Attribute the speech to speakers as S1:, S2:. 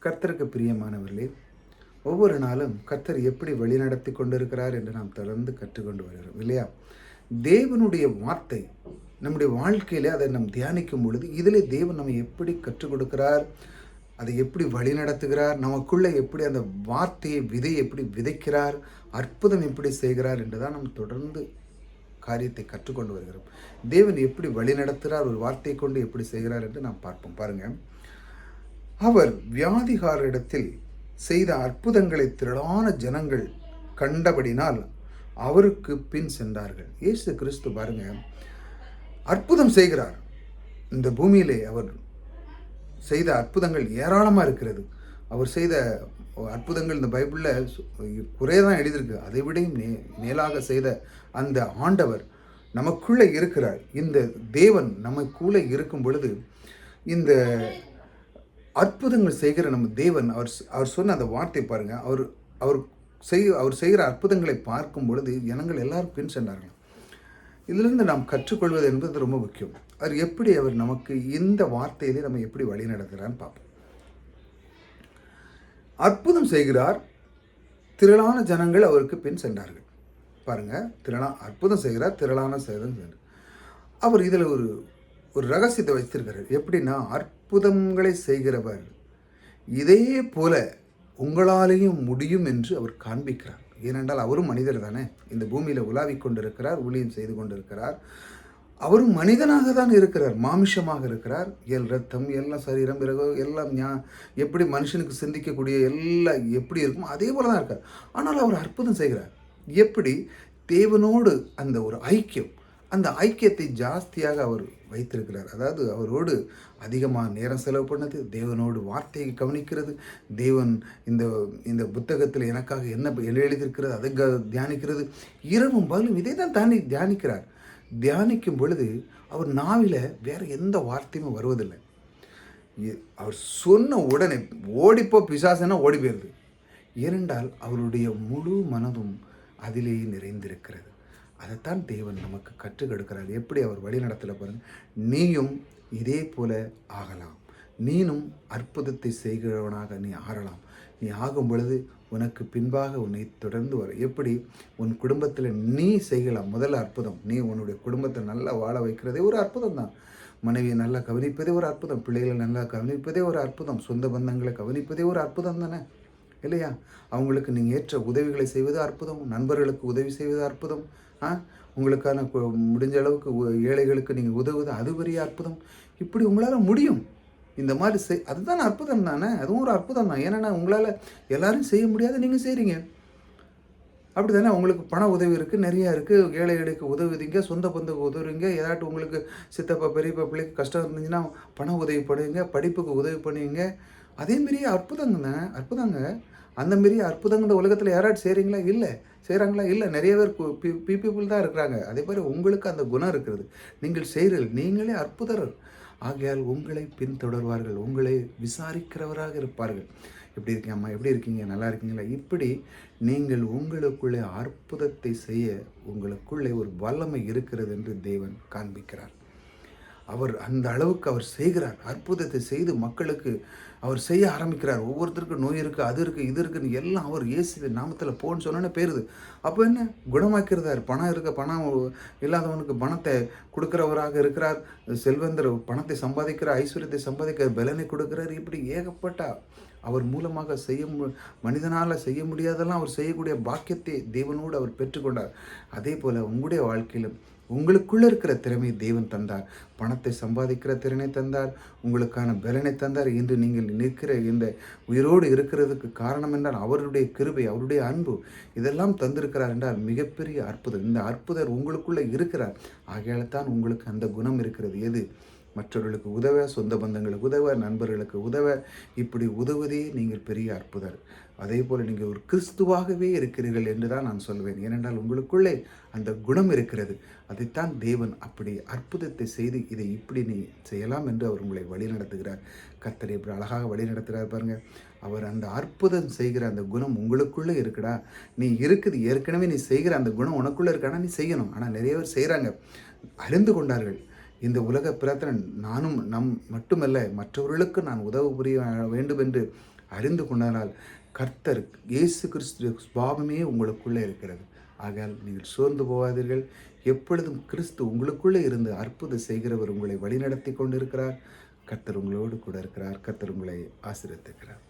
S1: கர்த்தருக்கு பிரியமானவர்களே, ஒவ்வொரு நாளும் கர்த்தர் எப்படி வழிநடத்தி கொண்டிருக்கிறார் என்று நாம் தொடர்ந்து கற்றுக்கொண்டு வருகிறோம் இல்லையா? தேவனுடைய வார்த்தை நம்முடைய வாழ்க்கையிலே அதை நாம் தியானிக்கும் பொழுது, இதிலே தேவன் நம்மை எப்படி கற்றுக் கொடுக்கிறார், அதை எப்படி வழிநடத்துகிறார், நமக்குள்ளே எப்படி அந்த வார்த்தையை விதை எப்படி விதைக்கிறார், அற்புதம் எப்படி செய்கிறார் என்றுதான் நாம் தொடர்ந்து காரியத்தை கற்றுக்கொண்டு வருகிறோம். தேவன் எப்படி வழிநடத்துகிறார், ஒரு வார்த்தையை கொண்டு எப்படி செய்கிறார் என்று நாம் பார்ப்போம். பாருங்க, அவர் வியாதிகாரிடத்தில் செய்த அற்புதங்களை திரளான ஜனங்கள் கண்டபடினால் அவருக்கு பின் சென்றார்கள். இயேசு கிறிஸ்து பாருங்க, அற்புதம் செய்கிறார். இந்த பூமியிலே அவர் செய்த அற்புதங்கள் ஏராளமாக இருக்கிறது. அவர் செய்த அற்புதங்கள் இந்த பைபிளில் குறையதான் எழுதியிருக்கு. அதை விடையும் மேலாக செய்த அந்த ஆண்டவர் நமக்குள்ளே இருக்கிறார். இந்த தேவன் நமக்குள்ளே இருக்கும் பொழுது, இந்த அற்புதங்கள் செய்கிற நம்ம தேவன் அவர் சொன்ன அந்த வார்த்தை பாருங்க, அவர் செய்கிற அற்புதங்களை பார்க்கும் பொழுது ஜனங்கள் எல்லாரும் பின் சென்றார்கள். இதிலிருந்து நாம் கற்றுக்கொள்வது என்பது ரொம்ப முக்கியம். அவர் நமக்கு இந்த வார்த்தையிலே நம்ம எப்படி வழி நடத்துகிறான்னு பார்ப்போம். அற்புதம் செய்கிறார், திரளான ஜனங்கள் அவருக்கு பின் சென்றார்கள். பாருங்க, அற்புதம் செய்கிறார், திரளான சென்றார். அவர் இதில் ஒரு ரகசியத்தை வைத்திருக்கிறார். எப்படின்னா, அற்புதங்களை செய்கிறவர் இதே போல உங்களாலேயும் முடியும் என்று அவர் காண்பிக்கிறார். ஏனென்றால் அவரும் மனிதர் தானே, இந்த பூமியில் உலாவிக் கொண்டிருக்கிறார், ஊழியம் செய்து கொண்டிருக்கிறார். அவரும் மனிதனாக தான் இருக்கிறார், மாமிஷமாக இருக்கிறார். ரத்தம் எல்லாம், சரீரம், பிறகு எல்லாம் எப்படி மனுஷனுக்கு சிந்திக்கக்கூடிய எல்லாம் எப்படி இருக்குமோ அதே போல தான் இருக்கார். ஆனால் அவர் அற்புதம் செய்கிறார். எப்படி? தேவனோடு அந்த ஒரு ஐக்கியம், அந்த ஐக்கியத்தை ஜாஸ்தியாக அவர் வைத்திருக்கிறார். அதாவது அவரோடு அதிகமாக நேரம் செலவு பண்ணது, தேவனோடு வார்த்தையை கவனிக்கிறது, தேவன் இந்த புத்தகத்தில் எனக்காக என்ன எழுதியிருக்கிறது அதை தியானிக்கிறது, இரவும் பகலும் இதை தான் தியானிக்கிறார். தியானிக்கும் பொழுது அவர் நாவில வேற எந்த வார்த்தையுமே வருவதில்லை. அவர் சொன்ன உடனே ஓடிப்போ பிசாசுன்னா ஓடி போயிருது. ஏனென்றால் அவருடைய முழு மனதும் அதிலேயே நிறைந்திருக்கிறது. அதைத்தான் தேவன் நமக்கு கற்றுக் கொடுக்கிறார். எப்படி அவர் வழி நடத்தல பாருங்க. நீயும் இதே போல ஆகலாம், நீனும் அற்புதத்தை செய்கிறவனாக நீ ஆறலாம். நீ ஆகும் பொழுது உனக்கு பின்பாக உன்னை தொடர்ந்து வர. எப்படி? உன் குடும்பத்தில் நீ செய்யலாம். முதல்ல அற்புதம், நீ உன்னுடைய குடும்பத்தை நல்லா வாழ வைக்கிறதே ஒரு அற்புதம் தான். மனைவியை நல்லா கவனிப்பதே ஒரு அற்புதம், பிள்ளைகளை நல்லா கவனிப்பதே ஒரு அற்புதம், சொந்த பந்தங்களை கவனிப்பதே ஒரு அற்புதம் தானே இல்லையா? அவங்களுக்கு நீங்கள் ஏற்ற உதவிகளை செய்வது அற்புதம், நண்பர்களுக்கு உதவி செய்வது அற்புதம், உங்களுக்கான முடிஞ்ச அளவுக்கு ஏழைகளுக்கு நீங்கள் உதவுவது அது பெரிய அற்புதம். இப்படி உங்களால் முடியும். இந்த மாதிரி அதுதான் அற்புதம் தானே, அதுவும் ஒரு அற்புதம் தான். ஏன்னா உங்களால் எல்லாரும் செய்ய முடியாது, நீங்கள் செய்கிறீங்க. அப்படி தானே? உங்களுக்கு பண உதவி இருக்குது, நிறையா இருக்குது, ஏழைகளுக்கு உதவுவீங்க, சொந்த பந்துக்கு உதவுறீங்க, ஏதாட்டும் உங்களுக்கு சித்தப்பா பெரியப்பா பிள்ளைக்கு கஷ்டம் இருந்துச்சுன்னா பண உதவி பண்ணுவீங்க, படிப்புக்கு உதவி பண்ணுவீங்க. அதேமாரி அற்புதங்க. அந்தமாரி அற்புதங்க உலகத்தில் யாராட்டும் செய்கிறீங்களா? செய்கிறாங்களா? இல்லை. நிறைய பேர் பீப்புள் தான் இருக்கிறாங்க. அதே மாதிரி உங்களுக்கு அந்த குணம் இருக்கிறது. நீங்கள் செய்கிறீர்கள், நீங்களே அற்புதர். ஆகையால் உங்களை பின்தொடர்வார்கள், உங்களை விசாரிக்கிறவராக இருப்பார்கள். எப்படி இருக்கீங்க அம்மா, எப்படி இருக்கீங்க, நல்லா இருக்கீங்களா? இப்படி நீங்கள் உங்களுக்குள்ளே அற்புதத்தை செய்ய உங்களுக்குள்ளே ஒரு வல்லமை இருக்கிறது என்று தேவன் காண்பிக்கிறார். அவர் அந்த அளவுக்கு அவர் செய்கிறார். அற்புதத்தை செய்து மக்களுக்கு அவர் செய்ய ஆரம்பிக்கிறார். ஒவ்வொருத்தருக்கும் நோய் இருக்குது, அது இருக்குது, இது இருக்குன்னு எல்லாம் அவர் இயேசுவின் நாமத்தில் போன்னு சொன்னோன்னே போயிருது. அப்போ என்ன? குணமாக்கிறார். பணம் இல்லாதவனுக்கு பணத்தை கொடுக்குறவராக இருக்கிறார். செல்வந்தர் பணத்தை சம்பாதிக்கிறார், ஐஸ்வர்யத்தை சம்பாதிக்கிறார், பலனை கொடுக்குறார். இப்படி ஏகப்பட்ட அவர் மூலமாக மனிதனால் செய்ய முடியாதெல்லாம் அவர் செய்யக்கூடிய பாக்கியத்தை தேவனோடு அவர் பெற்றுக்கொண்டார். அதே போல் உங்களுடைய வாழ்க்கையிலும் உங்களுக்குள்ளே இருக்கிற திறமையை தேவன் தந்தார். பணத்தை சம்பாதிக்கிற திறனை தந்தார், உங்களுக்கான பலனை தந்தார். இன்று நீங்கள் நிற்கிற இந்த உயிரோடு இருக்கிறதுக்கு காரணம் என்றால் அவருடைய கிருபை, அவருடைய அன்பு, இதெல்லாம் தந்திருக்கிறார் என்றால் மிகப்பெரிய அற்புதம். இந்த அற்புதர் உங்களுக்குள்ளே இருக்கிறார். ஆகையால் தான் உங்களுக்கு அந்த குணம் இருக்கிறது. எது? மற்றவர்களுக்கு உதவ, சொந்த பந்தங்களுக்கு உதவ, நண்பர்களுக்கு உதவ, இப்படி உதவுவதே நீங்கள் பெரிய அற்புதர். அதே போல் நீங்கள் ஒரு கிறிஸ்துவாகவே இருக்கிறீர்கள் என்று தான் நான் சொல்வேன். ஏனென்றால் உங்களுக்குள்ளே அந்த குணம் இருக்கிறது. அதைத்தான் தேவன் அப்படி அற்புதத்தை செய்து இதை இப்படி நீ செய்யலாம் என்று அவர் உங்களை வழி நடத்துகிறார். கர்த்தர் இப்படி அழகாக வழி நடத்துகிறார் பாருங்கள். அவர் அந்த அற்புதம் செய்கிற அந்த குணம் உங்களுக்குள்ளே இருக்குடா, நீ இருக்குது, ஏற்கனவே நீ செய்கிற அந்த குணம் உனக்குள்ளே இருக்கானா, நீ செய்யணும். ஆனால் நிறைய பேர் செய்கிறாங்க, அறிந்து கொண்டார்கள். இந்த உலக பிரார்த்தனை நானும் மட்டுமல்ல மற்றவர்களுக்கு நான் உதவ புரிய வேண்டும் என்று அறிந்து கொண்டனால் கர்த்தர் இயேசு கிறிஸ்து சுபாவமே உங்களுக்குள்ளே இருக்கிறது. ஆகையால் நீங்கள் சோர்ந்து போகாதீர்கள். எப்பொழுதும் கிறிஸ்து உங்களுக்குள்ளே இருந்து அற்புதம் செய்கிறவர் உங்களை வழிநடத்தி கொண்டிருக்கிறார். கர்த்தர் உங்களோடு கூட இருக்கிறார். கர்த்தர் உங்களை ஆசீர்வதிக்கிறார்.